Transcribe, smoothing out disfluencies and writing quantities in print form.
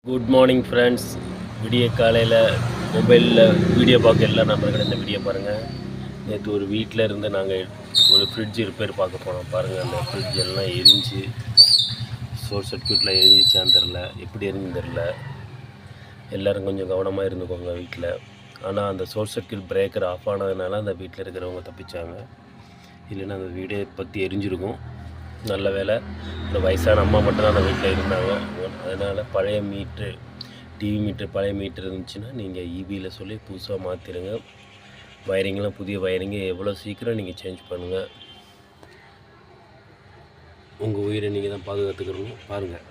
Good morning friends. விடிய காலையில் மொபைலில் வீடியோ பார்க்க எல்லா நம்பர்கள் இந்த வீடியோ பாருங்கள். நேற்று ஒரு வீட்டில் இருந்து நாங்கள் ஒரு ஃப்ரிட்ஜ் ரிப்பேர் பார்க்க போனோம். பாருங்கள், அந்த ஃப்ரிட்ஜ் எல்லாம் எரிஞ்சு ஷார்ட் சர்க்யூட்டில் எரிஞ்சிச்சான்னு தெரில, எப்படி எரிஞ்சுன்னு தெரில. எல்லோரும் கொஞ்சம் கவனமாக இருந்துக்கோங்க வீட்டில். ஆனால் அந்த ஷார்ட் சர்க்யூட் பிரேக்கர் ஆஃப் ஆனதுனால அந்த வீட்டில் இருக்கிறவங்க தப்பிச்சாங்க. இல்லைன்னா அந்த வீடே பற்றி எரிஞ்சிருக்கும். நல்ல வேலை ஒரு வயசான அம்மா மட்டும்தான் அந்த வீட்டில் இருந்தாங்க. அதனால் பழைய மீட்ரு, டிவி மீட்ரு, பழைய மீட்ரு இருந்துச்சுன்னா நீங்கள் ஈபியில் சொல்லி புதுசாக மாற்றிடுங்க. வயரிங்லாம் புதிய வயரிங்கை எவ்வளோ சீக்கிரம் நீங்கள் சேஞ்ச் பண்ணுங்கள். உங்கள் உயிரை நீங்கள் தான் பாதுகாத்துக்கிறணும். பாருங்கள்.